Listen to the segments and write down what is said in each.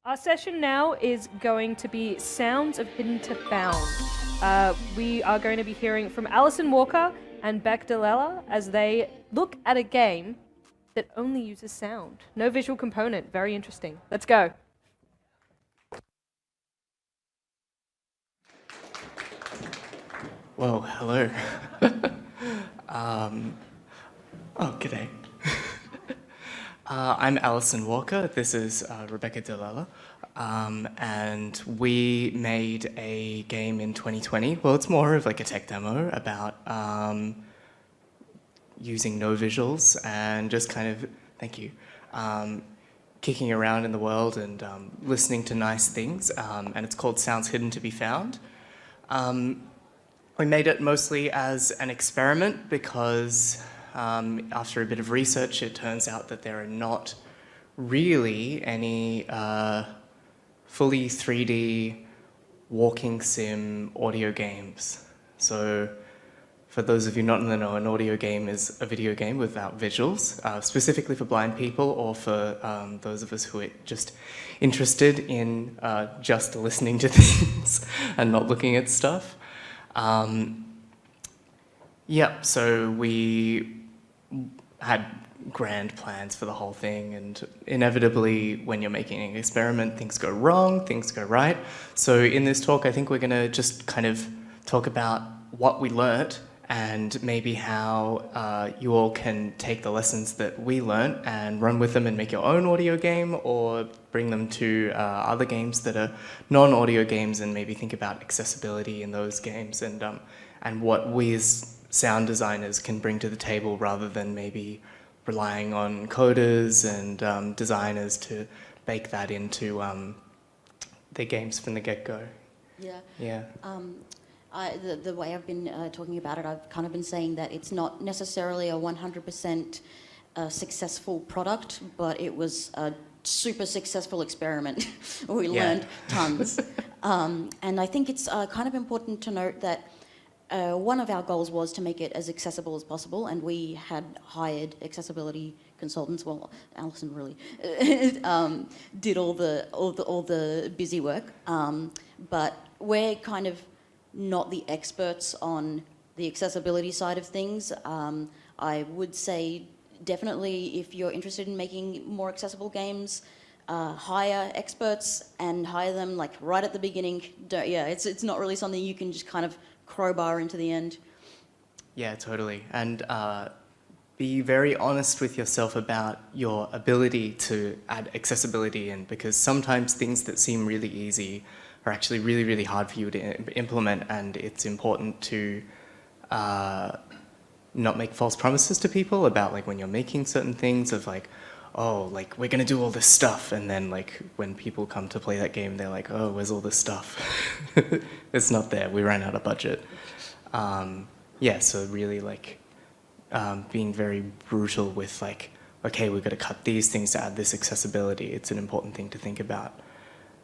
Our session now is going to be Sounds of Hidden to Found. We are going to be hearing from Allison Walker and Rebecca Dilella as they look at a game that only uses sound. No visual component. Very interesting. Let's go. Whoa, hello. G'day. I'm Allison Walker. This is Rebecca Dilella. And we made a game in 2020. Well, it's more of like a tech demo about using no visuals and just kind of, thank you, kicking around in the world and listening to nice things. And it's called Sounds Hidden to be Found. We made it mostly as an experiment because after a bit of research, it turns out that there are not really any fully 3D walking sim audio games. So for those of you not in the know, an audio game is a video game without visuals, specifically for blind people or for those of us who are just interested in just listening to things and not looking at stuff. So we had grand plans for the whole thing, and inevitably when you're making an experiment, things go wrong, things go right. So in this talk, I think we're gonna just kind of talk about what we learnt and maybe how you all can take the lessons that we learnt and run with them and make your own audio game, or bring them to other games that are non-audio games and maybe think about accessibility in those games and what we as sound designers can bring to the table rather than maybe relying on coders and designers to bake that into their games from the get-go. Yeah. The way I've been talking about it, I've kind of been saying that it's not necessarily a 100% successful product, but it was a super successful experiment. We learned tons. And I think it's kind of important to note that one of our goals was to make it as accessible as possible, and we had hired accessibility consultants. Well, Allison really did all the busy work, but we're kind of not the experts on the accessibility side of things. I would say definitely if you're interested in making more accessible games, hire experts and hire them like right at the beginning. It's not really something you can just kind of crowbar into the end. Yeah, totally. And be very honest with yourself about your ability to add accessibility in, because sometimes things that seem really easy are actually really, really hard for you to implement, and it's important to not make false promises to people about like when you're making certain things of like, oh, like we're gonna do all this stuff, and then like when people come to play that game, they're like, oh, where's all this stuff? It's not there, we ran out of budget. So really like being very brutal with like, okay, we've got to cut these things to add this accessibility. It's an important thing to think about.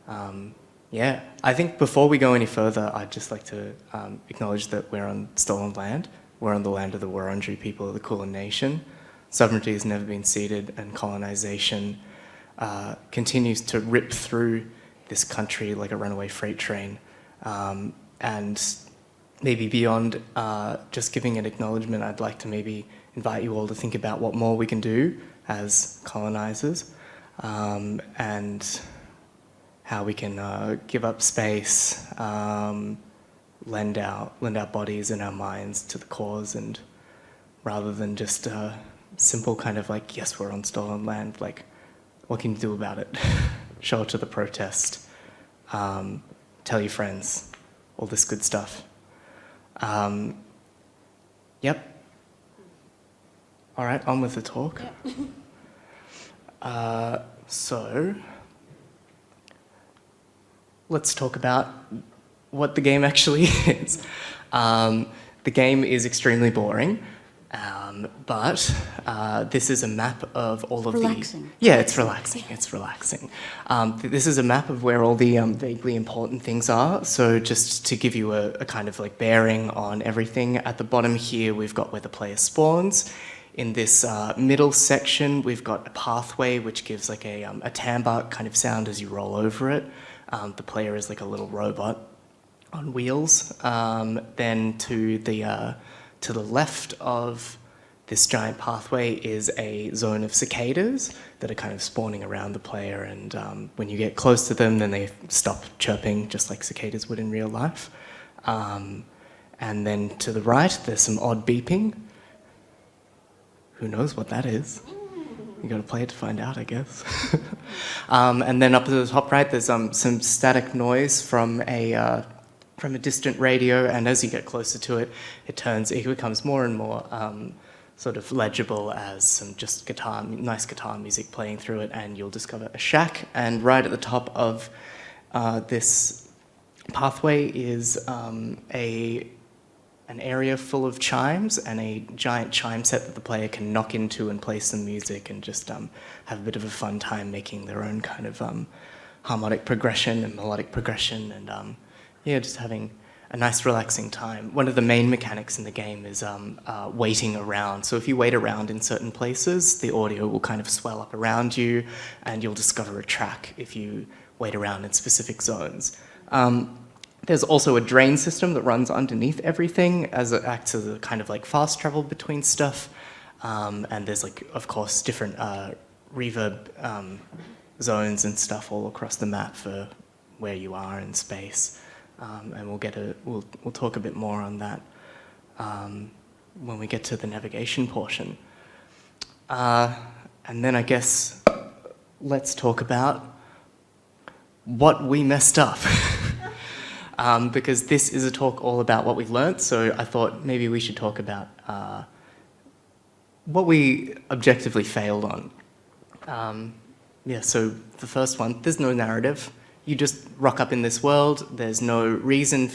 I think before we go any further, I'd just like to acknowledge that we're on stolen land. We're on the land of the Wurundjeri people of the Kulin Nation. Sovereignty has never been ceded, and colonization continues to rip through this country like a runaway freight train. And maybe beyond just giving an acknowledgement, I'd like to maybe invite you all to think about what more we can do as colonizers, and how we can give up space, lend our bodies and our minds to the cause, and rather than just simple kind of like, yes, we're on stolen land, like, what can you do about it? Show up to the protest, tell your friends, all this good stuff. All right, on with the talk. So, let's talk about what the game actually is. The game is extremely boring. But this is a map of all of relaxing. It's relaxing. It's relaxing. This is a map of where all the vaguely important things are. So just to give you a kind of like bearing on everything, at the bottom here we've got where the player spawns. In this middle section, we've got a pathway which gives like a timbre kind of sound as you roll over it. The player is like a little robot on wheels. Then to the left of this giant pathway is a zone of cicadas that are kind of spawning around the player, and when you get close to them, then they stop chirping just like cicadas would in real life. And then to the right, there's some odd beeping. Who knows what that is? You got to play it to find out, I guess. And then up to the top right, there's some static noise from a distant radio, and as you get closer to it, it becomes more and more sort of legible as some just nice guitar music playing through it, and you'll discover a shack. And right at the top of this pathway is an area full of chimes and a giant chime set that the player can knock into and play some music and just have a bit of a fun time making their own kind of harmonic progression and melodic progression, and just having a nice relaxing time. One of the main mechanics in the game is waiting around. So if you wait around in certain places, the audio will kind of swell up around you, and you'll discover a track if you wait around in specific zones. There's also a drain system that runs underneath everything as it acts as a kind of like fast travel between stuff. And there's like, of course, different reverb zones and stuff all across the map for where you are in space. And we'll talk a bit more on that when we get to the navigation portion. And then I guess let's talk about what we messed up. Because this is a talk all about what we've learnt, so I thought maybe we should talk about what we objectively failed on. So the first one, there's no narrative. You just rock up in this world. There's no reason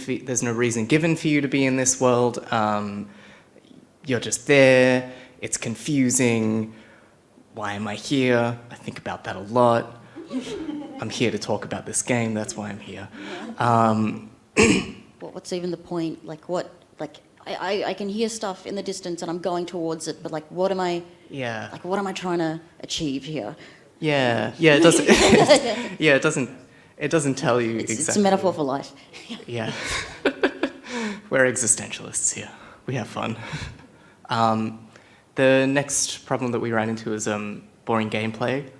given for you to be in this world. You're just there. It's confusing. Why am I here? I think about that a lot. I'm here to talk about this game. That's why I'm here. What's even the point? I can hear stuff in the distance and I'm going towards it, but what am I? Yeah. What am I trying to achieve here? Yeah. It doesn't. Yeah, it doesn't tell you exactly. It's a metaphor for life. Yeah. We're existentialists here. We have fun. The next problem that we ran into is boring gameplay.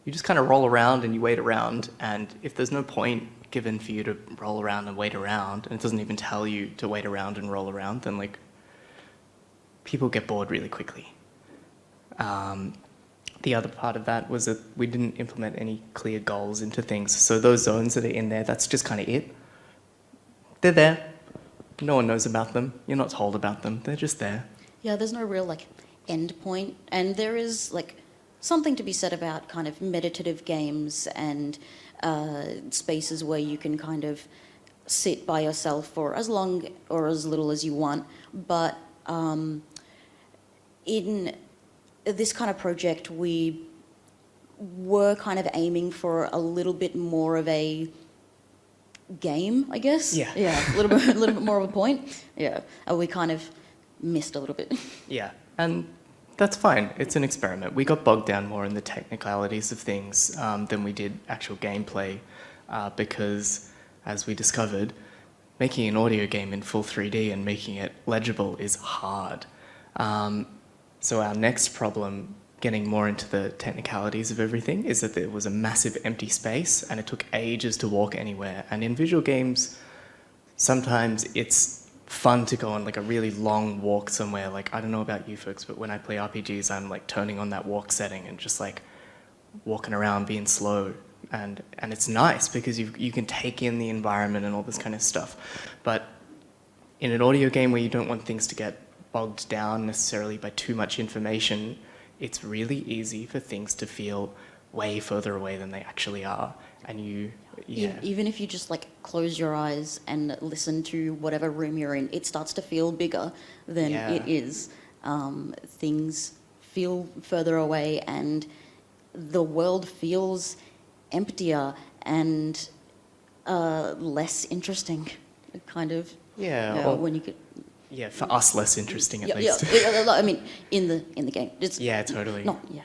You just kind of roll around and you wait around, and if there's no point given for you to roll around and wait around, and it doesn't even tell you to wait around and roll around, then people get bored really quickly. The other part of that was that we didn't implement any clear goals into things. So those zones that are in there, that's just kind of it. They're there. No one knows about them. You're not told about them. They're just there. Yeah, there's no real end point, and there is something to be said about kind of meditative games and spaces where you can kind of sit by yourself for as long or as little as you want. But in this kind of project, we were kind of aiming for a little bit more of a game, I guess. Yeah. Yeah, a little bit more of a point. Yeah, we kind of missed a little bit. Yeah, and that's fine. It's an experiment. We got bogged down more in the technicalities of things than we did actual gameplay because, as we discovered, making an audio game in full 3D and making it legible is hard. So our next problem, getting more into the technicalities of everything, is that there was a massive empty space and it took ages to walk anywhere. And in visual games, sometimes it's fun to go on a really long walk somewhere. I don't know about you folks, but when I play RPGs, I'm turning on that walk setting and just walking around being slow. And it's nice because you can take in the environment and all this kind of stuff. But in an audio game where you don't want things to get bogged down necessarily by too much information, it's really easy for things to feel way further away than they actually are. And even if you just close your eyes and listen to whatever room you're in, it starts to feel bigger than it is. Things feel further away and the world feels emptier and less interesting, kind of. Yeah. When you could. Yeah, for us, less interesting at Yeah, least. I mean, in the game. It's Yeah, totally. not, yeah.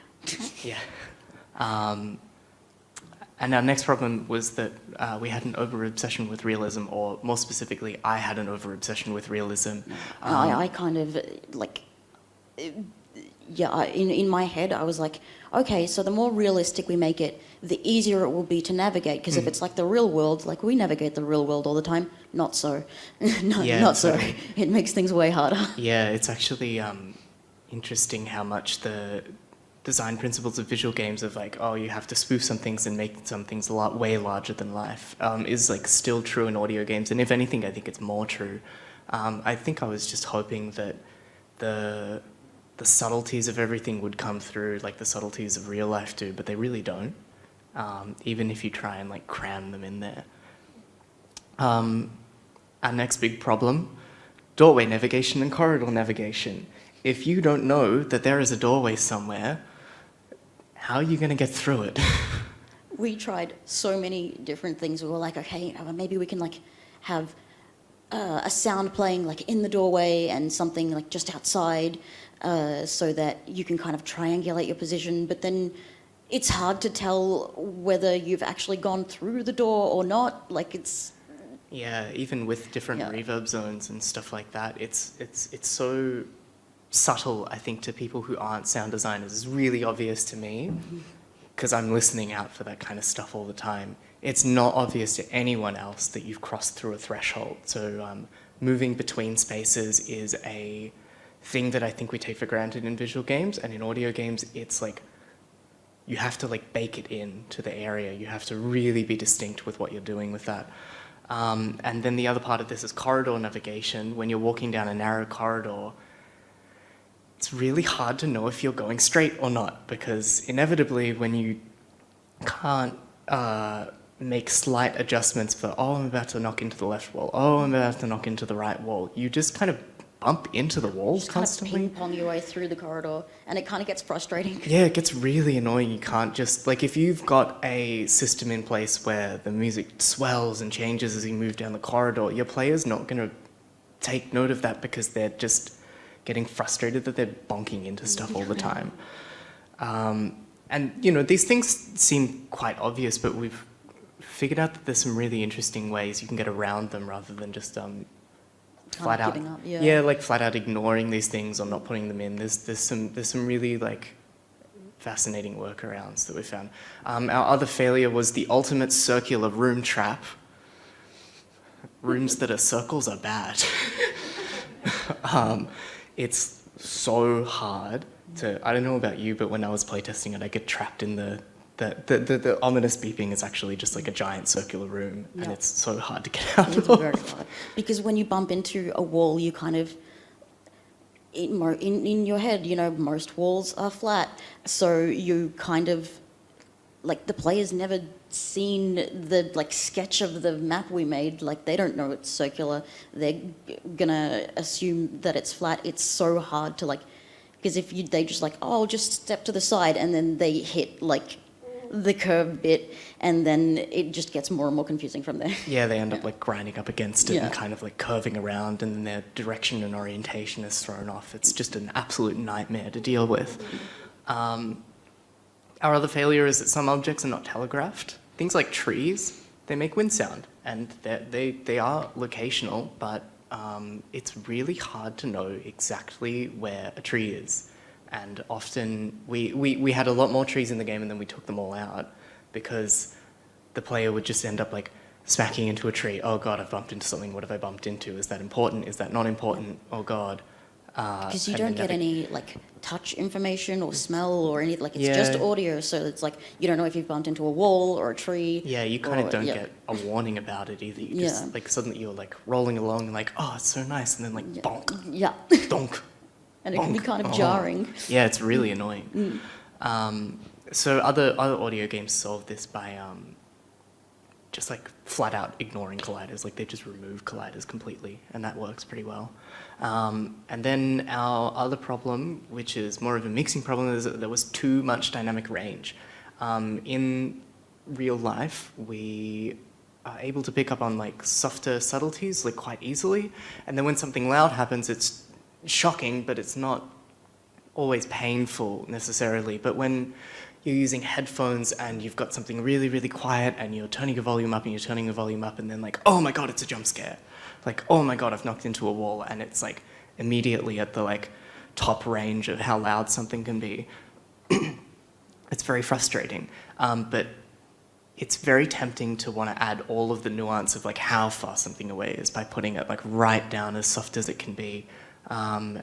Yeah. And our next problem was that we had an over-obsession with realism, or more specifically, I had an over-obsession with realism. I kind of, like, in my head, I was like, okay, so the more realistic we make it, the easier it will be to navigate. Because if it's like the real world, like we navigate the real world all the time, not so. Not so. Totally. It makes things way harder. Yeah, it's actually interesting how much the design principles of visual games of like, oh, you have to spoof some things and make some things a lot way larger than life is like still true in audio games. And if anything, I think it's more true. I think I was just hoping that the subtleties of everything would come through like the subtleties of real life do, but they really don't. Even if you try and like cram them in there. Our next big problem, doorway navigation and corridor navigation. If you don't know that there is a doorway somewhere, how are you going to get through it? We tried so many different things. We were like, okay, maybe we can like have a sound playing like in the doorway and something like just outside, so that you can kind of triangulate your position. But then it's hard to tell whether you've actually gone through the door or not. Like it's. Yeah, even with different reverb zones and stuff like that, it's so subtle, I think, to people who aren't sound designers. It's really obvious to me because I'm listening out for that kind of stuff all the time. It's not obvious to anyone else that you've crossed through a threshold. So moving between spaces is a thing that I think we take for granted in visual games, and in audio games, it's like you have to like bake it in to the area. You have to really be distinct with what you're doing with that. And then the other part of this is corridor navigation. When you're walking down a narrow corridor, it's really hard to know if you're going straight or not, because inevitably when you can't make slight adjustments for, oh, I'm about to knock into the left wall, oh, I'm about to knock into the right wall, you just kind of bump into the walls constantly. Kind of ping-pong your way through the corridor, and it kind of gets frustrating. Yeah, it gets really annoying. You can't just, like, if you've got a system in place where the music swells and changes as you move down the corridor, your player's not going to take note of that because they're just getting frustrated that they're bonking into stuff all the time. And, you know, these things seem quite obvious, but we've figured out that there's some really interesting ways you can get around them rather than just flat out, like flat out ignoring these things or not putting them in. There's some really like fascinating workarounds that we found. Our other failure was the ultimate circular room trap. Rooms that are circles are bad. It's so hard to, I don't know about you, but when I was playtesting it, I get trapped in the ominous beeping is actually just like a giant circular room, and it's so hard to get out of. It's very hard. Because when you bump into a wall, you kind of, in your head, you know, most walls are flat, so you kind of, like, the player's never seen the, like, sketch of the map we made. Like, they don't know it's circular. They're gonna assume that it's flat. It's so hard to, like, because if they just like, oh, I'll just step to the side, and then they hit, like, the curve bit, and then it just gets more and more confusing from there. Yeah, they end up like grinding up against it and kind of like curving around, and then their direction and orientation is thrown off. It's just an absolute nightmare to deal with. Our other failure is that some objects are not telegraphed. Things like trees, they make wind sound, and they are locational, but it's really hard to know exactly where a tree is. And often we had a lot more trees in the game, and then we took them all out because the player would just end up like smacking into a tree. Oh God, I've bumped into something. What have I bumped into? Is that important? Is that not important? Oh God. Because you don't get any like touch information or smell or anything. Like it's just audio, so it's like you don't know if you've bumped into a wall or a tree. Yeah, you kind of don't get a warning about it either. You just like suddenly you're like rolling along and like, oh, it's so nice, and then like bonk, donk. And it can be kind of jarring. Yeah, it's really annoying. So other audio games solve this by just like flat out ignoring colliders. Like they just remove colliders completely, and that works pretty well. And then our other problem, which is more of a mixing problem, is that there was too much dynamic range. In real life, we are able to pick up on like softer subtleties like quite easily, and then when something loud happens, it's shocking, but it's not always painful necessarily. But when you're using headphones and you've got something really, really quiet and you're turning your volume up and you're turning your volume up and then like, oh my God, it's a jump scare. Like, oh my God, I've knocked into a wall, and it's like immediately at the like top range of how loud something can be. It's very frustrating. But it's very tempting to want to add all of the nuance of like how far something away is by putting it like right down as soft as it can be. And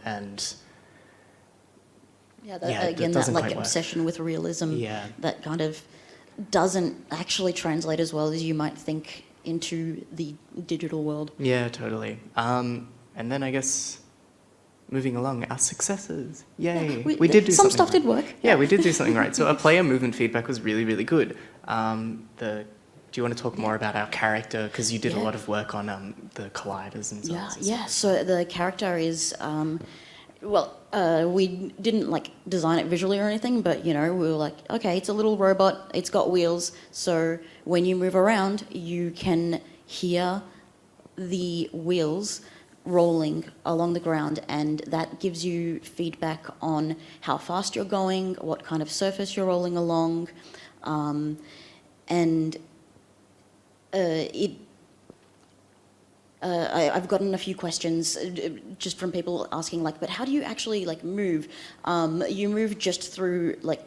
again, that like obsession with realism that kind of doesn't actually translate as well as you might think into the digital world. Yeah, totally. And then I guess moving along, our successes. Yay. Yeah, we did do some something stuff right. did work. Yeah, we did do something right. So our player movement feedback was really, really good. Do you want to talk more about our character? Because you did a lot of work on the colliders and so on. Yeah. So the character is, we didn't like design it visually or anything, but we were like, okay, it's a little robot, it's got wheels, so when you move around, you can hear the wheels rolling along the ground, and that gives you feedback on how fast you're going, what kind of surface you're rolling along, and I've gotten a few questions just from people asking, like, but how do you actually like move? You move just through like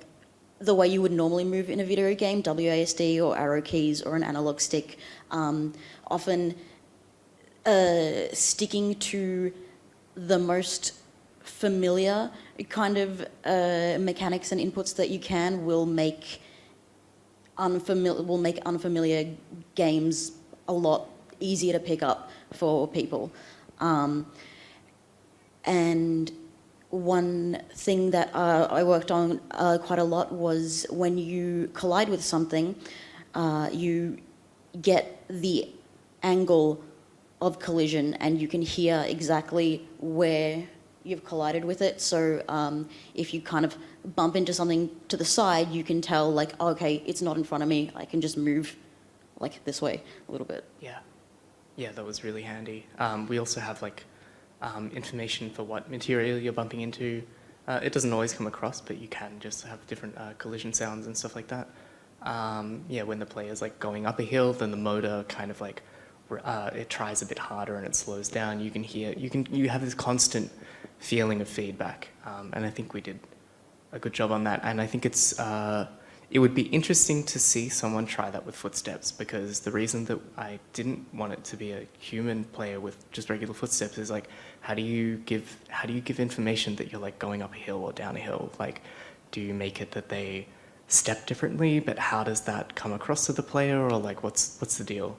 the way you would normally move in a video game, WASD or arrow keys or an analog stick. Often sticking to the most familiar kind of mechanics and inputs that you can will make unfamiliar games a lot easier to pick up for people. And one thing that I worked on quite a lot was when you collide with something, you get the angle of collision and you can hear exactly where you've collided with it. So if you kind of bump into something to the side, you can tell like, oh, okay, it's not in front of me. I can just move like this way a little bit. Yeah, that was really handy. We also have like information for what material you're bumping into. It doesn't always come across, but you can just have different collision sounds and stuff like that. When the player's like going up a hill, then the motor kind of like it tries a bit harder and it slows down. You can hear, you have this constant feeling of feedback, and I think we did a good job on that. And I think it would be interesting to see someone try that with footsteps, because the reason that I didn't want it to be a human player with just regular footsteps is like, how do you give information that you're like going up a hill or down a hill? Like, do you make it that they step differently, but how does that come across to the player, or like what's the deal?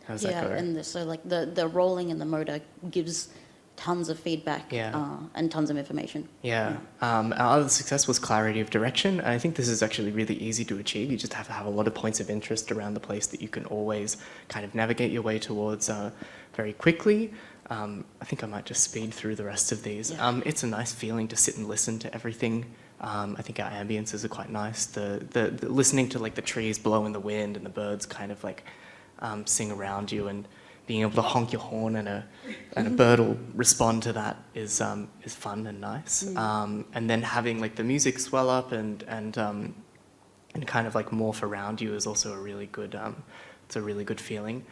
How does that go? And so like the rolling in the motor gives tons of feedback and tons of information. Our other success was clarity of direction, and I think this is actually really easy to achieve. You just have to have a lot of points of interest around the place that you can always kind of navigate your way towards very quickly. I think I might just speed through the rest of these. It's a nice feeling to sit and listen to everything. I think our ambiences are quite nice. The listening to like the trees blow in the wind and the birds kind of like sing around you, and being able to honk your horn and a bird will respond to that is fun and nice. And then having like the music swell up and kind of like morph around you is also a really good it's a really good feeling.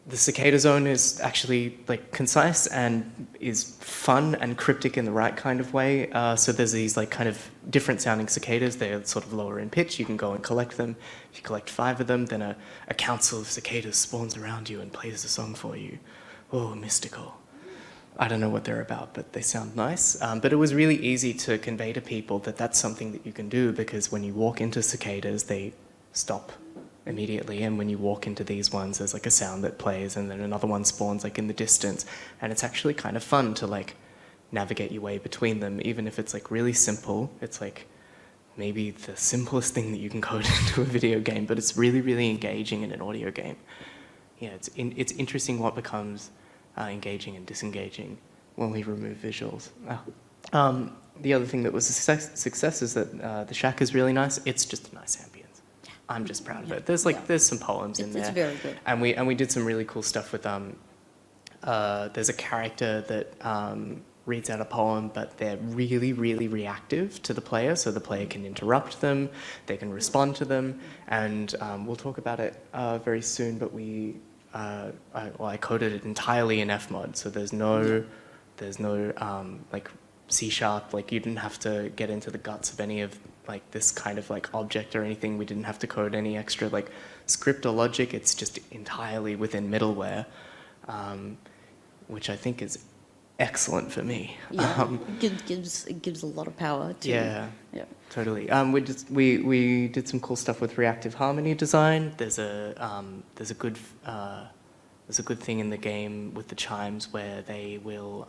The cicada zone is actually like concise and is fun and cryptic in the right kind of way. So there's these like kind of different sounding cicadas. They're sort of lower in pitch. You can go and collect them. If you collect 5 of them, then a council of cicadas spawns around you and plays a song for you. Oh, mystical. I don't know what they're about, but they sound nice. But it was really easy to convey to people that that's something that you can do, because when you walk into cicadas, they stop immediately, and when you walk into these ones, there's like a sound that plays, and then another one spawns like in the distance, and it's actually kind of fun to like navigate your way between them, even if it's like really simple. It's like maybe the simplest thing that you can code into a video game, but it's really, really engaging in an audio game. Yeah, it's interesting what becomes engaging and disengaging when we remove visuals. The other thing that was a success is that the shack is really nice. It's just a nice ambience. I'm just proud of Yeah. it. There's Yeah. there's some poems in It's there. very good. And we did some really cool stuff with there's a character that reads out a poem, but they're really, really reactive to the player, so the player can interrupt them, they can respond to them, and we'll talk about it very soon, but I coded it entirely in Fmod, so there's no like C#, like you didn't have to get into the guts of any of like this kind of like object or anything. We didn't have to code any extra like script or logic. It's just entirely within middleware, which I think is excellent for me. Yeah, it gives a lot of power to. Yeah, Yeah. totally. We did some cool stuff with reactive harmony design. There's a good thing in the game with the chimes where they will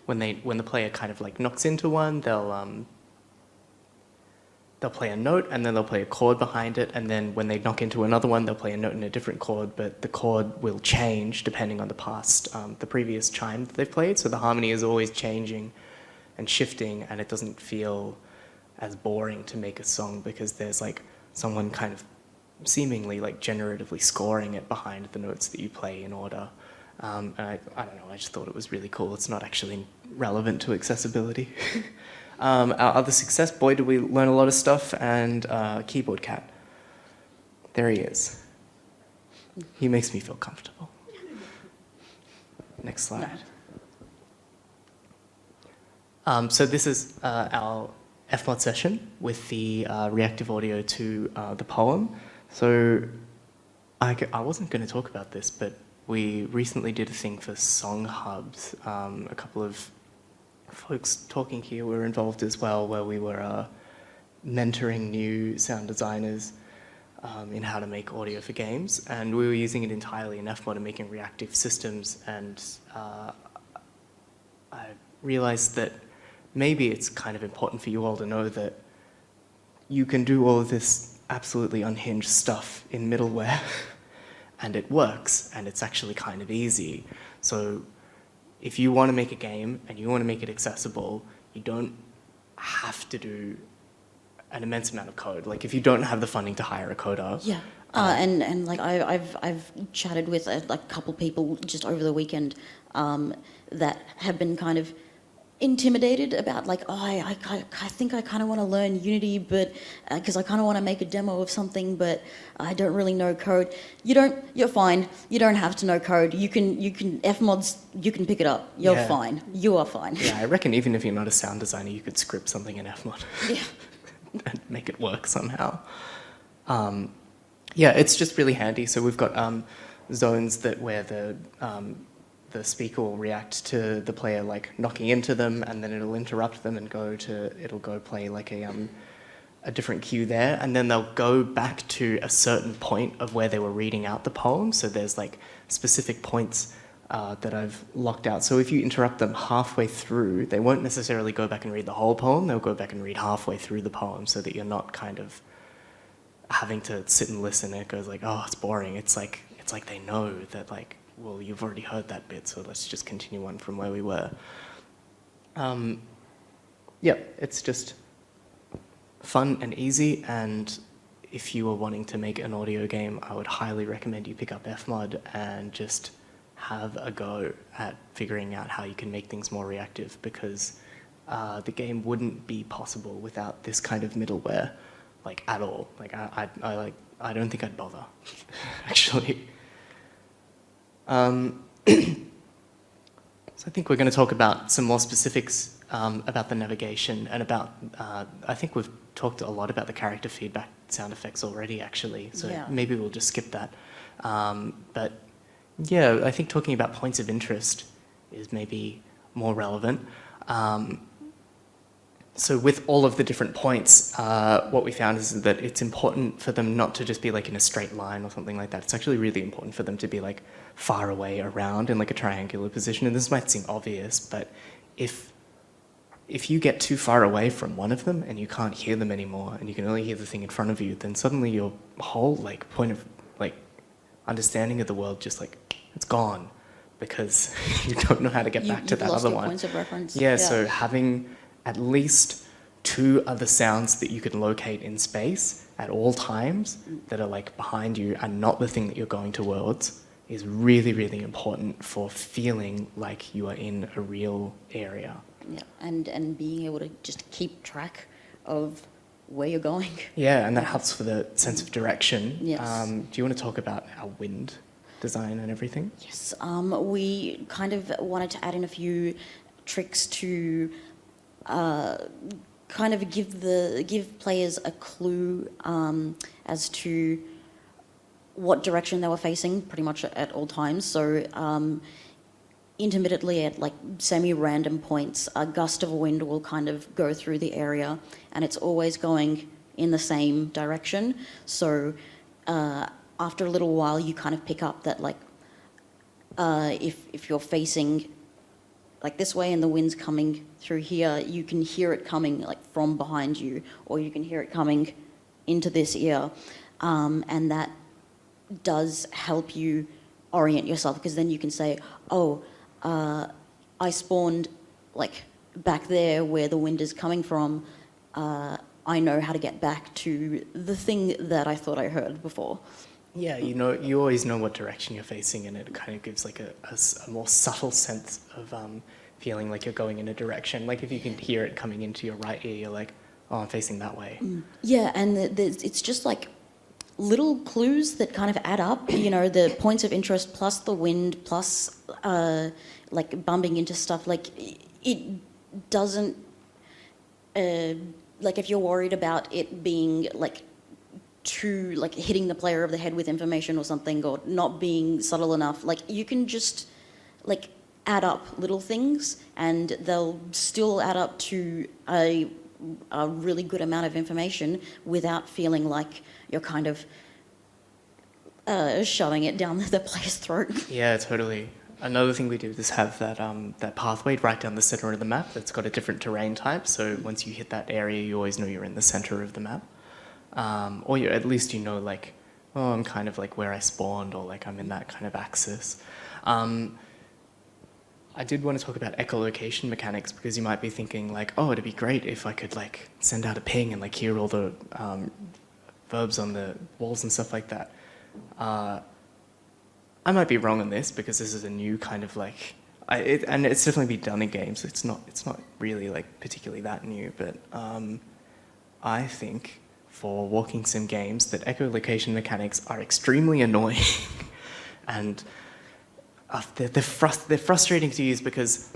when the player kind of like knocks into one, they'll play a note and then they'll play a chord behind it, and then when they knock into another one, they'll play a note in a different chord, but the chord will change depending on the previous chime that they've played, so the harmony is always changing and shifting, and it doesn't feel as boring to make a song because there's like someone kind of seemingly like generatively scoring it behind the notes that you play in order. And I don't know, I just thought it was really cool. It's not actually relevant to accessibility. Our other success, boy, did we learn a lot of stuff, and Keyboard Cat. There he is. He makes me feel comfortable. Next slide. So this is our Fmod session with the reactive audio to the poem. So I wasn't going to talk about this, but we recently did a thing for Song Hubs. A couple of folks talking here were involved as well, where we were mentoring new sound designers in how to make audio for games, and we were using it entirely in Fmod and making reactive systems, and I realized that maybe it's kind of important for you all to know that you can do all of this absolutely unhinged stuff in middleware and it works, and it's actually kind of easy. So if you want to make a game and you want to make it accessible, you don't have to do an immense amount of code. Like if you don't have the funding to hire a coder. Yeah. And like I've chatted with a couple people just over the weekend that have been kind of intimidated about like, oh, I think I kind of want to learn Unity, but because I kind of want to make a demo of something, but I don't really know code. You're fine. You don't have to know code. You can Fmods, you can pick it up. You're fine. You are fine. Yeah, I reckon even if you're not a sound designer, you could script something in Fmod. Yeah. And make it work somehow. Yeah, it's just really handy. So we've got zones where the speaker will react to the player like knocking into them, and then it'll interrupt them and it'll go play like a different cue there, and then they'll go back to a certain point of where they were reading out the poem. So there's like specific points that I've locked out. So if you interrupt them halfway through, they won't necessarily go back and read the whole poem, they'll go back and read halfway through the poem, so that you're not kind of having to sit and listen and it goes like, oh, it's boring. It's like they know that like, well, you've already heard that bit, so let's just continue on from where we were. Yeah, it's just fun and easy, and if you are wanting to make an audio game, I would highly recommend you pick up Fmod and just have a go at figuring out how you can make things more reactive, because the game wouldn't be possible without this kind of middleware, like at all. Like I don't think I'd bother, actually. So I think we're going to talk about some more specifics about the navigation and about, I think we've talked a lot about the character feedback sound effects already, actually, so yeah. Maybe maybe we'll just skip that. But yeah, I think talking about points of interest is maybe more relevant. So with all of the different points, what we found is that it's important for them not to just be like in a straight line or something like that. It's actually really important for them to be like far away around in like a triangular position. And this might seem obvious, but if you get too far away from one of them and you can't hear them anymore and you can only hear the thing in front of you, then suddenly your whole like point of like understanding of the world just like, it's gone, because you don't know how to get back to that other one. Points of reference. Yeah, so having at least two other sounds that you can locate in space at all times that are like behind you and not the thing that you're going towards is really, really important for feeling like you are in a real area. Yeah, and being able to just keep track of where you're going. Yeah, and that helps for the sense of direction. Yes. Do you want to talk about our wind design and everything? Yes, we kind of wanted to add in a few tricks to kind of give players a clue as to what direction they were facing pretty much at all times. So intermittently at like semi-random points, a gust of wind will kind of go through the area and it's always going in the same direction. So after a little while you kind of pick up that like if you're facing like this way and the wind's coming through here, you can hear it coming like from behind you, or you can hear it coming into this ear, and that does help you orient yourself, because then you can say, oh, I spawned like back there where the wind is coming from. I know how to get back to the thing that I thought I heard before. Yeah, you always know what direction you're facing, and it kind of gives like a more subtle sense of feeling like you're going in a direction. Like if you can hear it coming into your right ear, you're like, oh, I'm facing that way. Yeah, and it's just like little clues that kind of add up, the points of interest plus the wind plus like bumping into stuff. Like it doesn't, like if you're worried about it being like too, like hitting the player over the head with information or something, or not being subtle enough, like you can just like add up little things and they'll still add up to a really good amount of information without feeling like you're kind of shoving it down the player's throat. Yeah, totally. Another thing we do is have that pathway right down the center of the map that's got a different terrain type. So once you hit that area, you always know you're in the center of the map. Or at least like, oh, I'm kind of like where I spawned, or like I'm in that kind of axis. I did want to talk about echolocation mechanics, because you might be thinking like, oh, it'd be great if I could like send out a ping and like hear all the verbs on the walls and stuff like that. I might be wrong on this, because this is a new kind of like, and it's definitely been done in games. It's not really like particularly that new, but I think for walking sim games that echolocation mechanics are extremely annoying and they're frustrating to use, because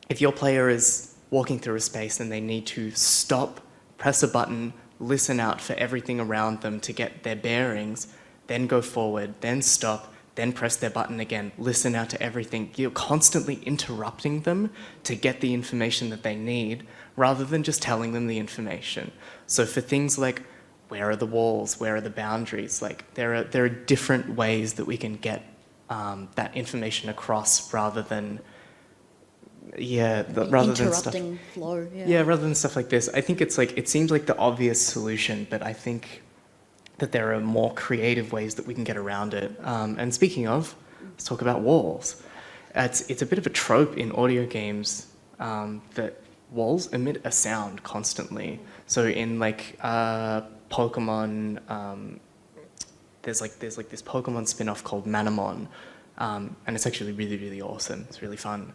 if your player is walking through a space and they need to stop, press a button, listen out for everything around them to get their bearings, then go forward, then stop, then press their button again, listen out to everything. You're constantly interrupting them to get the information that they need, rather than just telling them the information. So for things like, where are the walls, where are the boundaries, like there are different ways that we can get that information across, rather than interrupting flow. Yeah, rather than stuff like this. I think it's like, it seems like the obvious solution, but I think that there are more creative ways that we can get around it. And speaking of, let's talk about walls. It's a bit of a trope in audio games that walls emit a sound constantly. So in like Pokemon, there's this Pokemon spin-off called Manamon, and it's actually really, really awesome. It's really fun.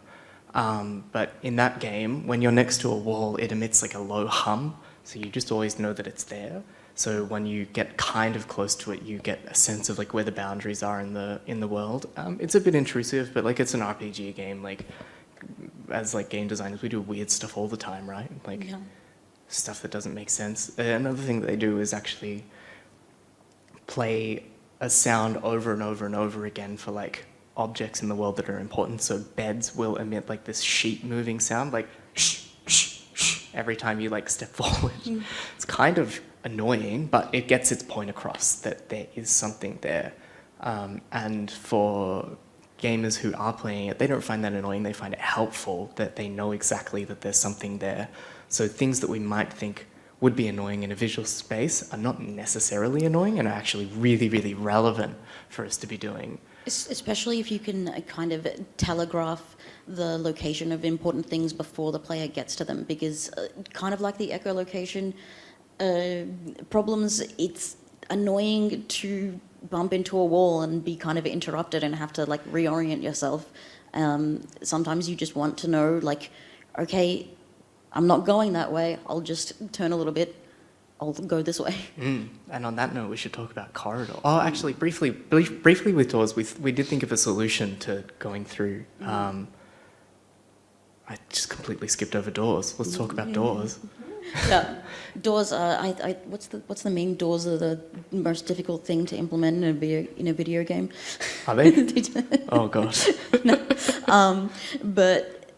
But in that game, when you're next to a wall, it emits like a low hum, so you just always know that it's there. So when you get kind of close to it, you get a sense of like where the boundaries are in the world. It's a bit intrusive, but like it's an RPG game. Like as like game designers, we do weird stuff all the time, right? Like stuff that doesn't make sense. Another thing that they do is actually play a sound over and over and over again for like objects in the world that are important. So beds will emit like this sheet moving sound, like shh, shh, shh, every time you like step forward. It's kind of annoying, but it gets its point across that there is something there. And for gamers who are playing it, they don't find that annoying. They find it helpful that they know exactly that there's something there. So things that we might think would be annoying in a visual space are not necessarily annoying and are actually really, really relevant for us to be doing. Especially if you can kind of telegraph the location of important things before the player gets to them, because kind of like the echolocation problems, it's annoying to bump into a wall and be kind of interrupted and have to like reorient yourself. Sometimes you just want to know, like, okay, I'm not going that way, I'll just turn a little bit, I'll go this way. And on that note, we should talk about corridor. Oh, actually, briefly with doors, we did think of a solution to going through. I just completely skipped over doors. Let's talk about doors. Yeah, doors are. What's the main doors are the most difficult thing to implement in a video game. Are they? Oh god. But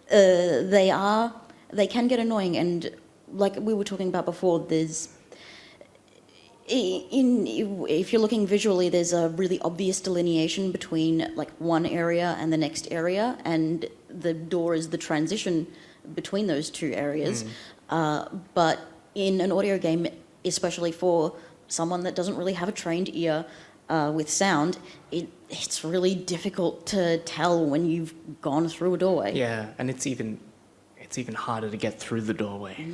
they can get annoying, and like we were talking about before, if you're looking visually, there's a really obvious delineation between like one area and the next area, and the door is the transition between those two areas. But in an audio game, especially for someone that doesn't really have a trained ear with sound, it's really difficult to tell when you've gone through a doorway. Yeah, and it's even harder to get through the doorway.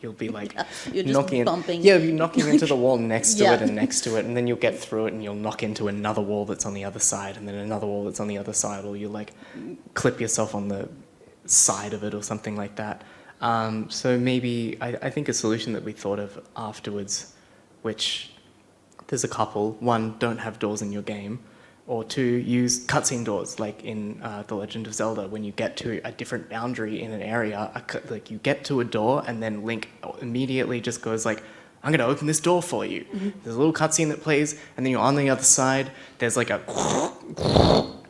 You'll be like you're just knocking bumping. Yeah, you're knocking into the wall next to Yeah. it and next to it, and then you'll get through it and you'll knock into another wall that's on the other side, and then another wall that's on the other side, or you'll like clip yourself on the side of it or something like that. So maybe I think a solution that we thought of afterwards, which there's a couple. One, don't have doors in your game. Or two, use cutscene doors, like in The Legend of Zelda. When you get to a different boundary in an area, like you get to a door, and then Link immediately just goes like, "I'm gonna open this door for you." There's a little cutscene that plays, and then you're on the other side. There's like a,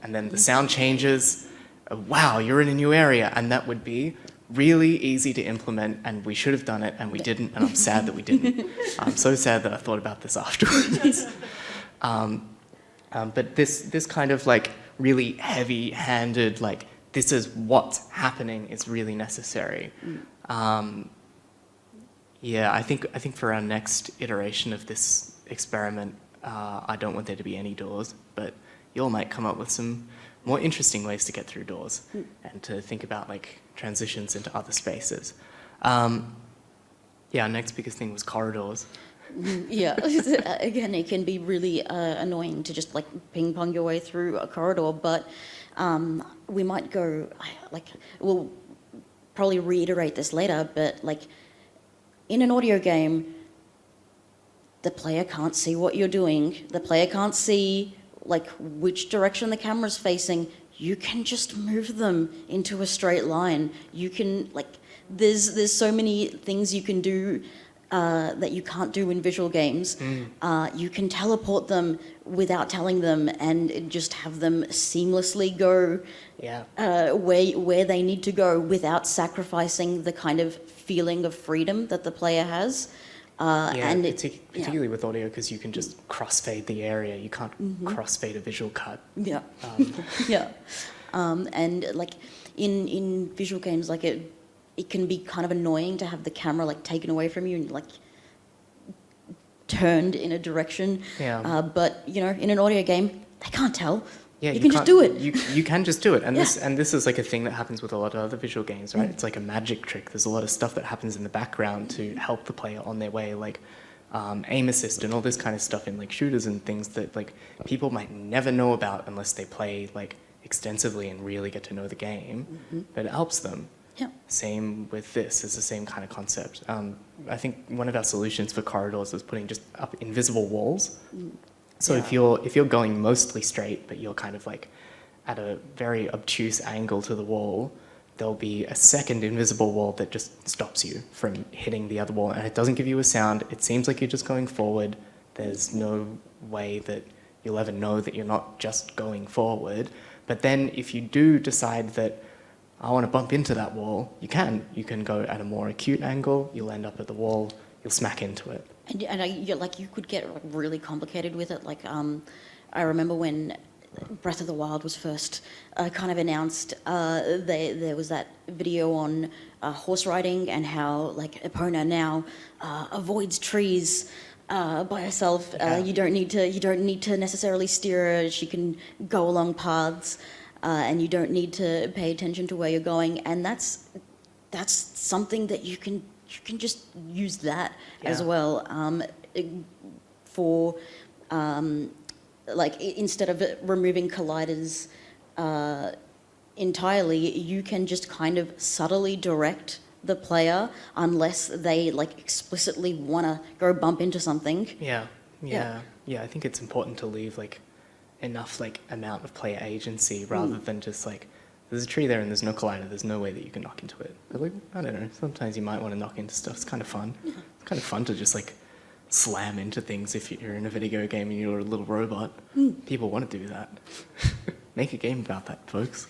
and then the sound changes. Wow, you're in a new area, and that would be really easy to implement, and we should have done it, and we didn't, and I'm sad that we didn't. I'm so sad that I thought about this afterwards. But this kind of like really heavy-handed, like this is what's happening is really necessary. Yeah, I think for our next iteration of this experiment, I don't want there to be any doors, but you all might come up with some more interesting ways to get through doors and to think about like transitions into other spaces. Yeah, our next biggest thing was corridors. Yeah, again, it can be really annoying to just like ping pong your way through a corridor, but we might go, like, we'll probably reiterate this later, but like in an audio game, the player can't see what you're doing, the player can't see like which direction the camera's facing. You can just move them into a straight line. You can like, there's so many things you can do that you can't do in visual games. You can teleport them without telling them and just have them seamlessly go where they need to go without sacrificing the kind of feeling of freedom that the player has. And particularly with audio, because you can just crossfade the area. You can't crossfade a visual cut. Yeah, yeah. And like in visual games, like it can be kind of annoying to have the camera like taken away from you and like turned in a direction. Yeah. But you know, in an audio game, they can't tell. Yeah, you can just do it. You can just do it, and Yeah. this is like a thing that happens with a lot of other visual games, right? It's like a magic trick. There's a lot of stuff that happens in the background to help the player on their way, like aim assist and all this kind of stuff in like shooters and things that like people might never know about unless they play like extensively and really get to know the game. But it helps them. Yeah. Same with this. It's the same kind of concept. I think one of our solutions for corridors was putting just up invisible walls. So if you're going mostly straight, but you're kind of like at a very obtuse angle to the wall, there'll be a second invisible wall that just stops you from hitting the other wall, and it doesn't give you a sound. It seems like you're just going forward. There's no way that you'll ever know that you're not just going forward. But then if you do decide that I want to bump into that wall, you can. You can go at a more acute angle, you'll end up at the wall, you'll smack into it. And you could get like really complicated with it. Like I remember when Breath of the Wild was first kind of announced, there was that video on horse riding and how like Epona now avoids trees by herself. You don't need to necessarily steer her. She can go along paths, and you don't need to pay attention to where you're going. And that's something that you can just use that as well for instead of removing colliders entirely, you can just kind of subtly direct the player unless they like explicitly want to go bump into something. Yeah. I think it's important to leave like enough like amount of player agency rather than just like there's a tree there and there's no collider, there's no way that you can knock into it. But like, I don't know, sometimes you might want to knock into stuff. It's kind of fun. It's kind of fun to just like slam into things if you're in a video game and you're a little robot. People want to do that. Make a game about that, folks.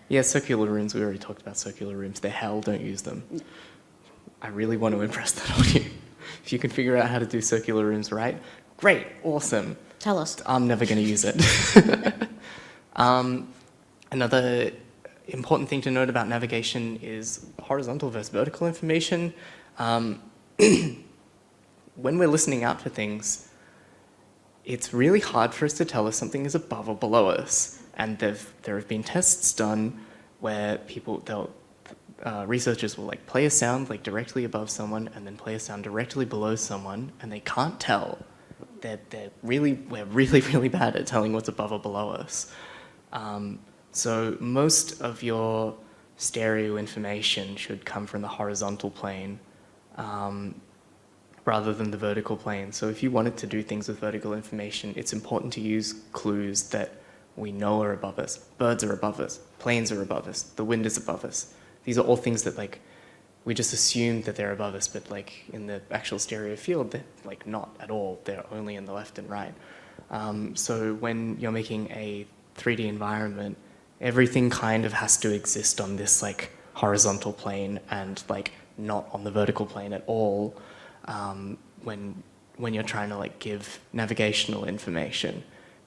Yeah, circular rooms, we already talked about circular rooms. They're hell, don't use them. I really want to impress that on you. If you can figure out how to do circular rooms right, great, awesome. Tell us. I'm never going to use it. Another important thing to note about navigation is horizontal versus vertical information. When we're listening out for things, it's really hard for us to tell if something is above or below us. And there have been tests done where researchers will like play a sound like directly above someone and then play a sound directly below someone, and they can't tell. We're really bad at telling what's above or below us. So most of your stereo information should come from the horizontal plane rather than the vertical plane. So if you wanted to do things with vertical information, it's important to use clues that we know are above us. Birds are above us, planes are above us, the wind is above us. These are all things that like we just assume that they're above us, but like in the actual stereo field, they're like not at all. They're only in the left and right. So when you're making a 3D environment, everything kind of has to exist on this like horizontal plane and like not on the vertical plane at all when you're trying to like give navigational information.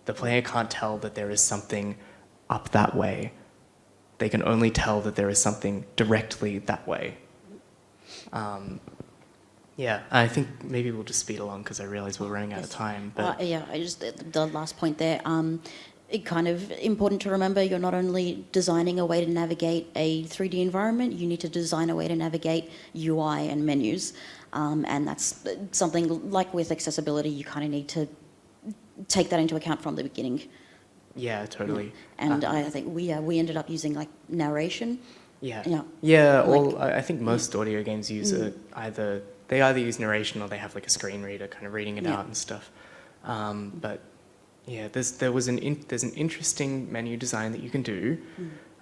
The player can't tell that there is something up that way. They can only tell that there is something directly that way. Yeah, I think maybe we'll just speed along because I realize we're running out of time. But The last point there. It kind of important to remember you're not only designing a way to navigate a 3D environment, you need to design a way to navigate UI and menus. And that's something like with accessibility, you kind of need to take that into account from the beginning. Yeah, totally. And I think we ended up using like narration. I think most audio games use it either use narration or they have like a screen reader kind of reading it out and stuff. But yeah, there's an interesting menu design that you can do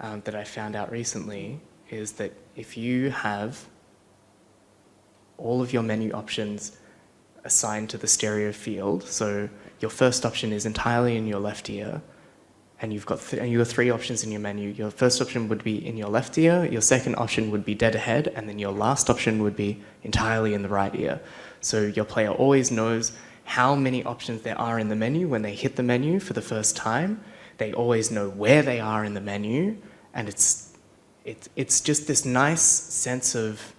that I found out recently is that if you have all of your menu options assigned to the stereo field, so your first option is entirely in your left ear, and you've got three options in your menu. Your first option would be in your left ear, your second option would be dead ahead, and then your last option would be entirely in the right ear. So your player always knows how many options there are in the menu when they hit the menu for the first time. They always know where they are in the menu, and it's just this nice sense of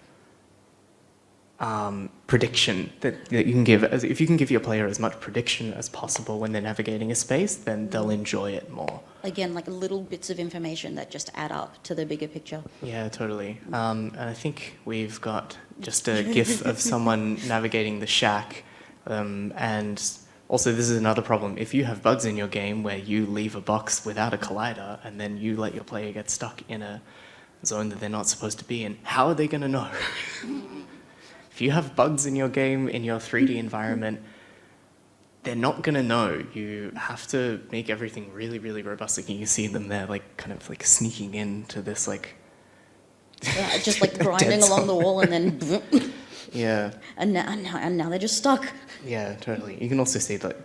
prediction that you can give. If you can give your player as much prediction as possible when they're navigating a space, then they'll enjoy it more. Again, like little bits of information that just add up to the bigger picture. Yeah, totally. And I think we've got just a GIF of someone navigating the shack. And also, this is another problem. If you have bugs in your game where you leave a box without a collider and then you let your player get stuck in a zone that they're not supposed to be in, how are they going to know? If you have bugs in your game, in your 3D environment, they're not going to know. You have to make everything really, really robust. Like you see them there, like kind of like sneaking into this like... Yeah, just like grinding along the wall and then... Yeah. And now they're just stuck. Yeah, totally. You can also see that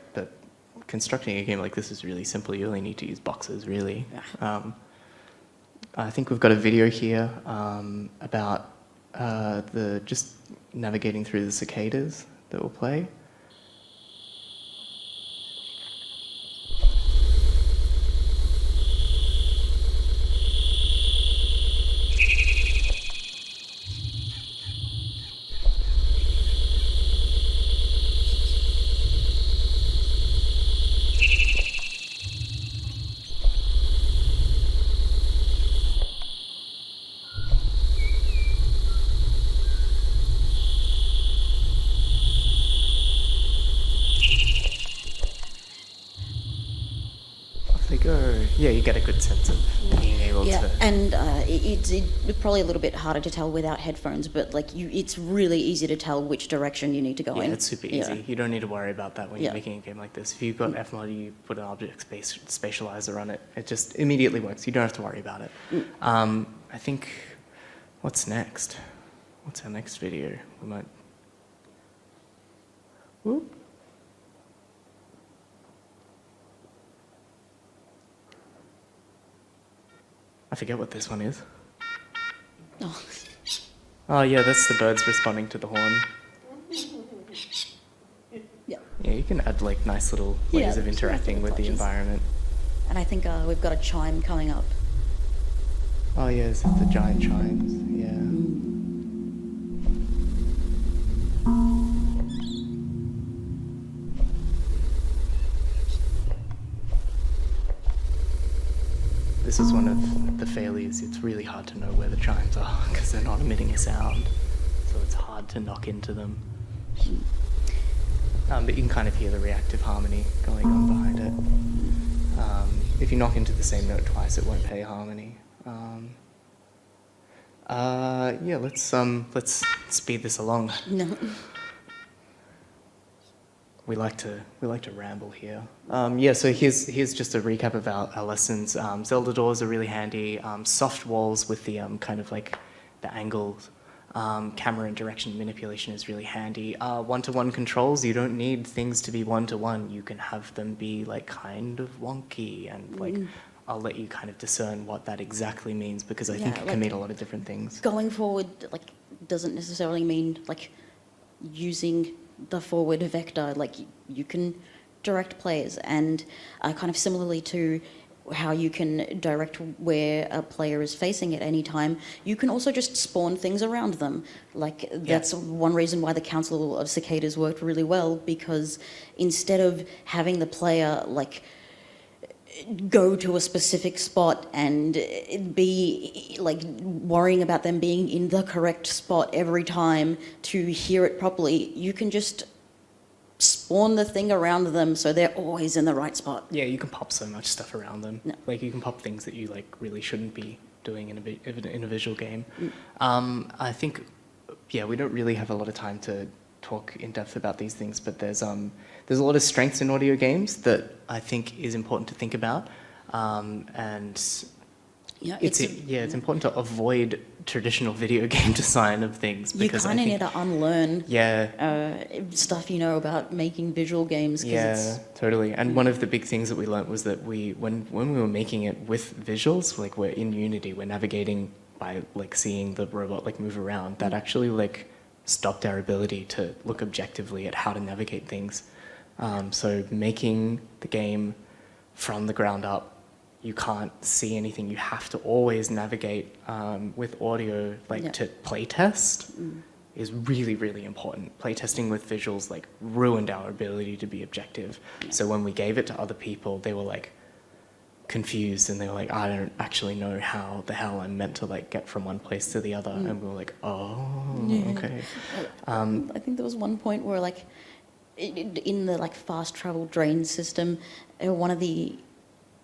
constructing a game like this is really simple. You only need to use boxes, really. Yeah. I think we've got a video here about just navigating through the cicadas that we'll play. they go. Yeah, you get a good sense of being able Yeah, to. and it's probably a little bit harder to tell without headphones, but like it's really easy to tell which direction you need to go Yeah, in. it's super easy. You don't need to worry about that when Yeah. you're making a game like this. If you've got Fmod, you put an object spatializer on it, it just immediately works. You don't have to worry about it. I think, what's next? What's our next video? We might. Whoop. I forget what this one is. Oh. Oh yeah, that's the birds responding to the horn. Yeah. Yeah, you can add like nice little ways of interacting with the environment. And I think we've got a chime coming up. Oh yeah, is it the giant chimes? Yeah. This is one of the failures. It's really hard to know where the chimes are because they're not emitting a sound. So it's hard to knock into them. But you can kind of hear the reactive harmony going on behind it. If you knock into the same note twice, it won't play harmony. Yeah, let's speed this along. No. We like to ramble here. Yeah, so here's just a recap of our lessons. Zelda doors are really handy. Soft walls with the kind of like the angles. Camera and direction manipulation is really handy. One-to-one controls, you don't need things to be one-to-one. You can have them be like kind of wonky and like I'll let you kind of discern what that exactly means because I think it can mean a lot of different things. Going forward, like, doesn't necessarily mean like using the forward vector. Like you can direct players, and kind of similarly to how you can direct where a player is facing at any time, you can also just spawn things around them. Like that's one reason why the Council of Cicadas worked really well, because instead of having the player like go to a specific spot and be like worrying about them being in the correct spot every time to hear it properly, you can just spawn the thing around them so they're always in the right spot. Yeah, you can pop so much stuff around them. No. Like you can pop things that you like really shouldn't be doing in a visual game. I think, yeah, we don't really have a lot of time to talk in depth about these things, but there's a lot of strengths in audio games that I think is important to think about, and it's important to avoid traditional video game design of things you kind of need to unlearn stuff you know about making visual games. Yeah, totally. And one of the big things that we learnt was that when we were making it with visuals, like we're in Unity, we're navigating by like seeing the robot like move around. That actually like stopped our ability to look objectively at how to navigate things. So making the game from the ground up, you can't see anything. You have to always navigate with audio, like to playtest is really, really important. Playtesting with visuals like ruined our ability to be objective. So when we gave it to other people, they were like confused and they were like, I don't actually know how the hell I'm meant to like get from one place to the other. And we were like, okay. I think there was one point where like in the like fast travel drain system, one of the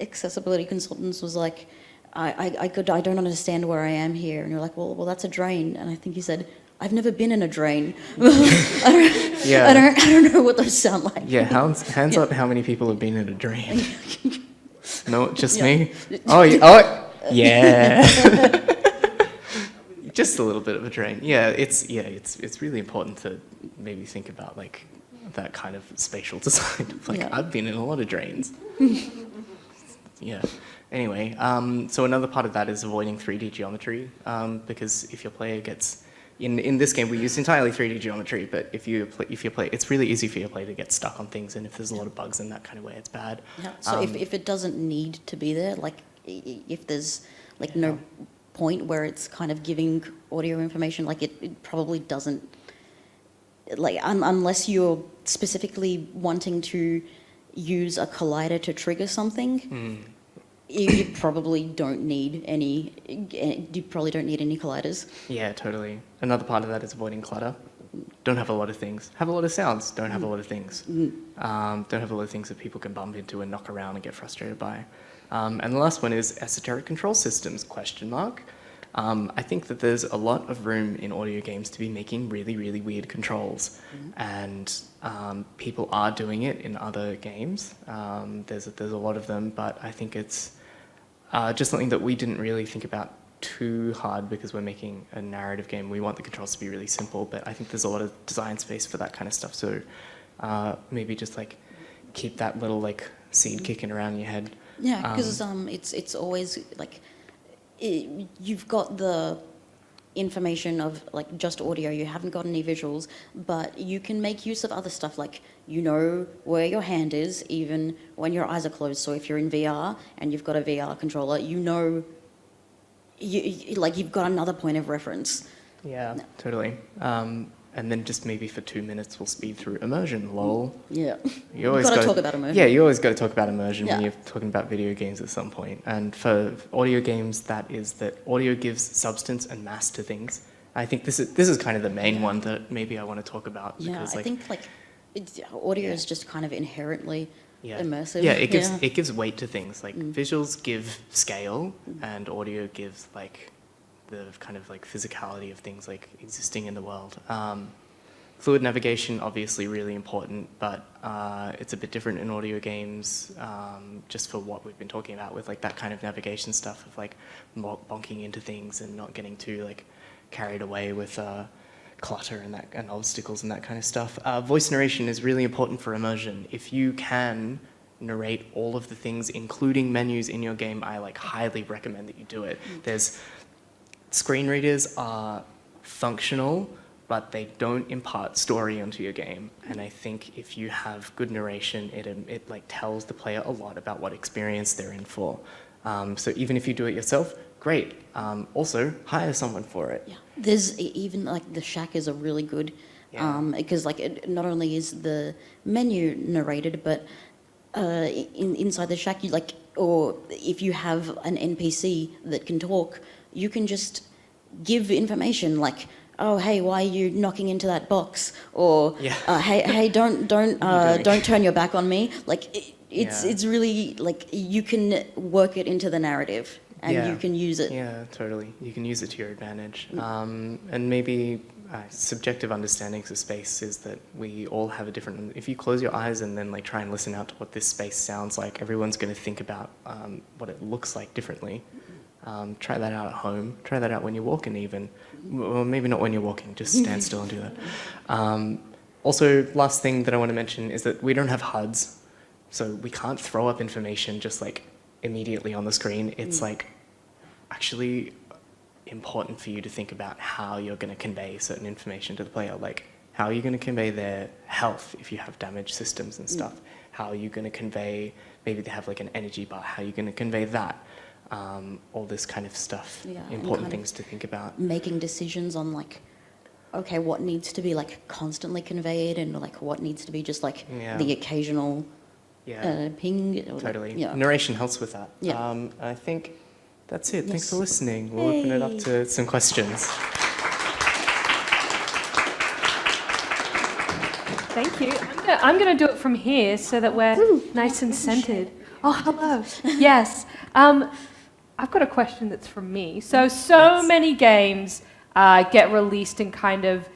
accessibility consultants was like, I don't understand where I am here. And you're like, well, that's a drain. And I think he said, I've never been in a drain. I don't know what those sound like. Yeah, hands up how many people have been in a drain. No, just me? Oh, yeah. Just a little bit of a drain. Yeah, it's really important to maybe think about like that kind of spatial design. Like I've been in a lot of drains. Yeah. Anyway, so another part of that is avoiding 3D geometry, because if your player gets in this game we use entirely 3D geometry, but if you play, it's really easy for your player to get stuck on things, and if there's a lot of bugs in that kind of way, it's bad. Yeah. So if it doesn't need to be there, like if there's like no point where it's kind of giving audio information, like it probably doesn't, like unless you're specifically wanting to use a collider to trigger something, you probably don't need any. You probably don't need any colliders. Yeah, totally. Another part of that is avoiding clutter. don't have a lot of things. Have a lot of sounds, don't have a lot of things. Don't have a lot of things that people can bump into and knock around and get frustrated by. And the last one is esoteric control systems, question mark. I think that there's a lot of room in audio games to be making really, really weird controls. And people are doing it in other games. There's a lot of them, but I think it's just something that we didn't really think about too hard because we're making a narrative game. We want the controls to be really simple, but I think there's a lot of design space for that kind of stuff. So maybe just like keep that little like seed kicking around in your head. Yeah, because it's always like you've got the information of like just audio. You haven't got any visuals, but you can make use of other stuff like you know where your hand is even when your eyes are closed. So if you're in VR and you've got a VR controller, you know. You've got another point of reference. Yeah, totally. And then just maybe for 2 minutes we'll speed through immersion, lol. Yeah. You always got to talk about immersion. Yeah, you always got to talk about immersion when you're talking about video games at some point. And for audio games, that is that audio gives substance and mass to things. I think this is kind of the main one that maybe I want to talk about. Yeah, because, I think audio is just kind of inherently immersive. Yeah, it gives weight to things. Like visuals give scale, and audio gives like the kind of like physicality of things like existing in the world. Fluid navigation, obviously really important, but it's a bit different in audio games, just for what we've been talking about with like that kind of navigation stuff of like bonking into things and not getting too like carried away with clutter and obstacles and that kind of stuff. Voice narration is really important for immersion. If you can narrate all of the things, including menus in your game, I like highly recommend that you do it. Screen readers are functional, but they don't impart story onto your game. And I think if you have good narration, it like tells the player a lot about what experience they're in for. So even if you do it yourself, great. Also, hire someone for it. Yeah. There's even like the Shack is a really good, because like not only is the menu narrated, but inside the Shack you like, or if you have an NPC that can talk, you can just give information like, oh hey, why are you knocking into that box? Or hey, don't turn your back on me. Like it's really like you can work it into the narrative. And you can use it. Yeah, totally. You can use it to your advantage. And maybe subjective understandings of space is that we all have a different... If you close your eyes and then like try and listen out to what this space sounds like, everyone's going to think about what it looks like differently. Try that out at home. Try that out when you're walking even. Well, maybe not when you're walking, just stand still and do that. Also, last thing that I want to mention is that we don't have HUDs, so we can't throw up information just like immediately on the screen. It's like actually important for you to think about how you're going to convey certain information to the player, like how are you going to convey their health if you have damaged systems and stuff, how are you going to convey, maybe they have like an energy bar, how are you going to convey that, all this kind of stuff, important things to think about. Making decisions on like, okay, what needs to be like constantly conveyed and like what needs to be just like the occasional ping. Totally. Narration helps with that. I think that's it. Thanks for listening. We'll open it up to some questions. Thank you. I'm going to do it from here so that we're nice and centered. Oh, hello. Yes. I've got a question that's from me. So many games get released and kind of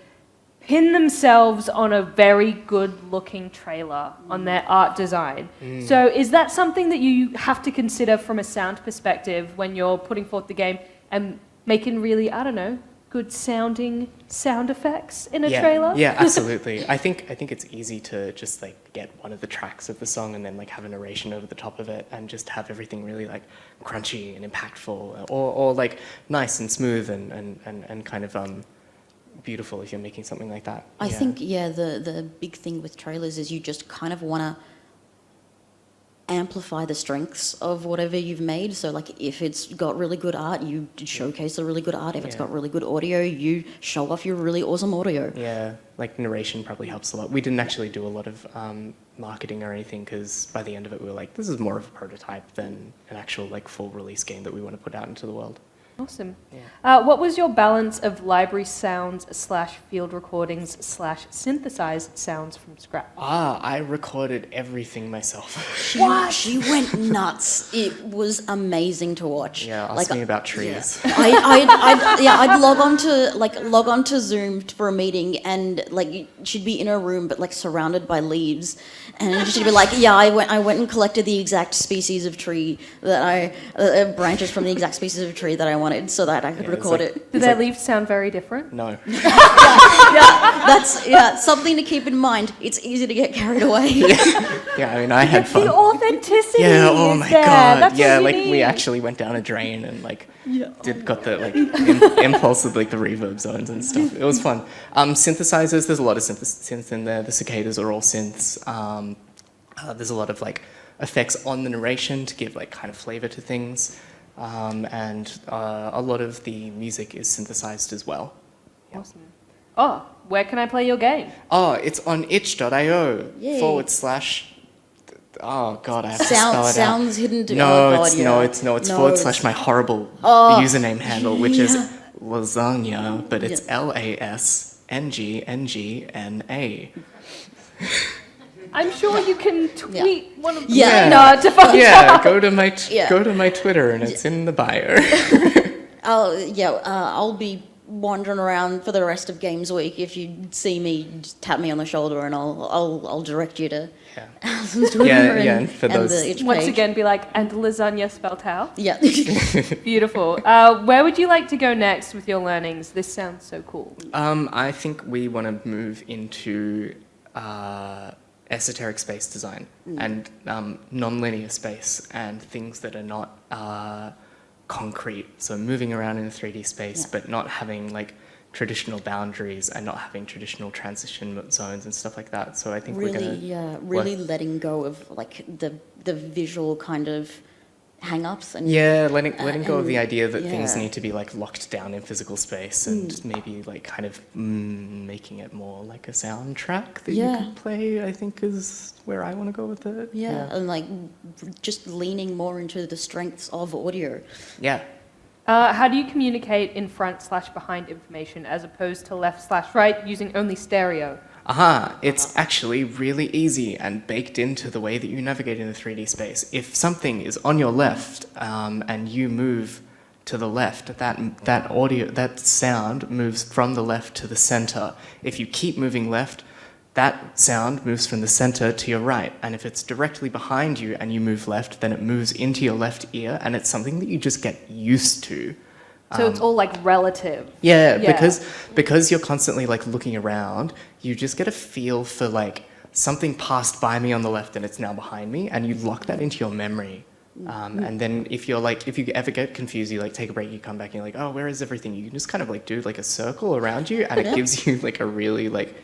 pin themselves on a very good-looking trailer on their art design. So is that something that you have to consider from a sound perspective when you're putting forth the game and making really, I don't know, good-sounding sound effects in a trailer? Yeah, absolutely. I think it's easy to just like get one of the tracks of the song and then like have a narration over the top of it and just have everything really like crunchy and impactful, or like nice and smooth and kind of beautiful if you're making something like that. I think the big thing with trailers is you just kind of want to amplify the strengths of whatever you've made. So like if it's got really good art, you showcase the really good art. If it's got really good audio, you show off your really awesome audio. Yeah, like narration probably helps a lot. We didn't actually do a lot of marketing or anything because by the end of it we were like, this is more of a prototype than an actual like full release game that we want to put out into the world. Awesome. Yeah. What was your balance of library sounds / field recordings / synthesized sounds from scratch? I recorded everything myself. She went nuts. It was amazing to watch. Yeah, ask me about trees. Yeah. I'd log on to Zoom for a meeting, and like she'd be in her room but like surrounded by leaves, and she'd be like, "Yeah, I went and collected the exact species of tree that branches from the exact species of tree that I wanted, so that I could record it." Do their leaves sound very different? No. That's something to keep in mind. It's easy to get carried away. Yeah, I mean, I had fun. The authenticity. Yeah, oh is my there. god. That's Yeah, what like need. we actually went down a drain and like got the like impulse of like the reverb zones and stuff. It was fun. Synthesizers, there's a lot of synths in there. The cicadas are all synths. There's a lot of like effects on the narration to give like kind of flavor to things. And a lot of the music is synthesized as well. Yeah. Awesome. Oh, where can I play your game? Oh, it's on itch.io Yay. / oh god, I have to spell it out. Sounds hidden to No, it's / my horrible username handle, which is lasagna, but it's LASNGNGNA. I'm sure you can tweet one of them Yeah. to find Yeah, out. go to my Twitter and it's in the bio. I'll be wandering around for the rest of Games Week. If you see me, just tap me on the shoulder and I'll direct you to Allison's Twitter and for and those- the itch Once page. again, be like, and lasagna spelled how? Yeah. Beautiful. Where would you like to go next with your learnings? This sounds so cool. I think we want to move into esoteric space design and non-linear space and things that are not concrete. So moving around in a 3D space, but not having like traditional boundaries and not having traditional transition zones and stuff like that. So I think we're gonna really letting go of like the visual kind of hang-ups and letting go of the idea that things yeah. need to be like locked down in physical space and maybe like kind of making it more like a soundtrack that you can play, I think is where I want to go with it. And like just leaning more into the strengths of audio. How do you communicate in front / behind information as opposed to left / right using only stereo? It's actually really easy and baked into the way that you navigate in the 3D space. If something is on your left and you move to the left, that sound moves from the left to the center. If you keep moving left, that sound moves from the center to your right. And if it's directly behind you and you move left, then it moves into your left ear, and it's something that you just get used to. So it's all like relative. Yeah, because you're constantly like looking around, you just get a feel for like something passed by me on the left and it's now behind me, and you lock that into your memory. And then if you ever get confused, you like take a break, you come back and you're like, oh, where is everything? You can just kind of like do like a circle around you, and it gives you like a really like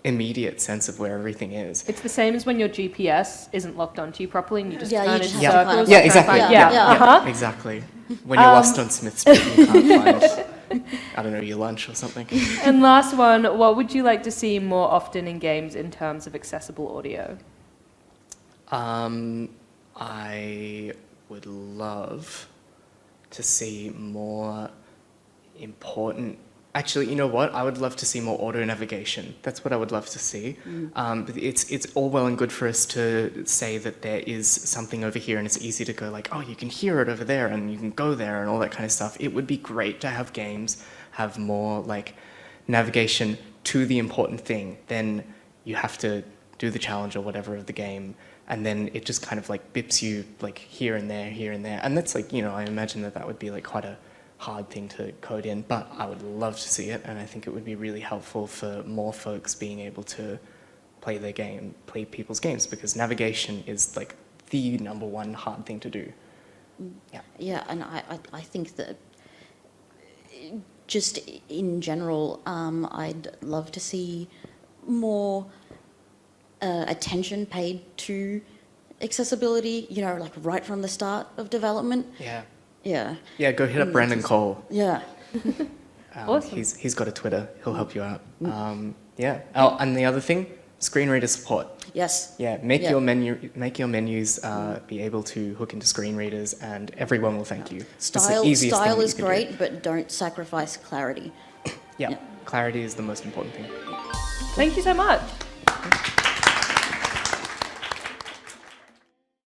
immediate sense of where everything is. It's the same as when your GPS isn't locked onto you properly and you just Yeah, turn you in just circles. have to kind of- Yeah, exactly. Yeah. Exactly. When you're lost on Smith Street, you can't find, I don't know, your lunch or something. And last one, what would you like to see more often in games in terms of accessible audio? I would love to see more important. Actually, you know what? I would love to see more auto navigation. That's what I would love to see. But it's all well and good for us to say that there is something over here and it's easy to go like, oh, you can hear it over there and you can go there and all that kind of stuff. It would be great to have games have more like navigation to the important thing. Then you have to do the challenge or whatever of the game, and then it just kind of like bips you like here and there. And that's like, you know, I imagine that would be like quite a hard thing to code in, but I would love to see it, and I think it would be really helpful for more folks being able to play people's games, because navigation is like the #1 hard thing to do. Yeah, and I think that just in general, I'd love to see more attention paid to accessibility, you know, like right from the start of development. Yeah, go hit up Brandon Cole. Yeah. Awesome. He's got a Twitter. He'll help you out. Oh, and the other thing, Screen reader support. Yes. Yeah, make your menus be able to hook into screen readers, and everyone will thank you. It's the Style easiest thing that is you can do. great, but don't sacrifice clarity. Yeah, clarity is the most important thing. Thank you so much.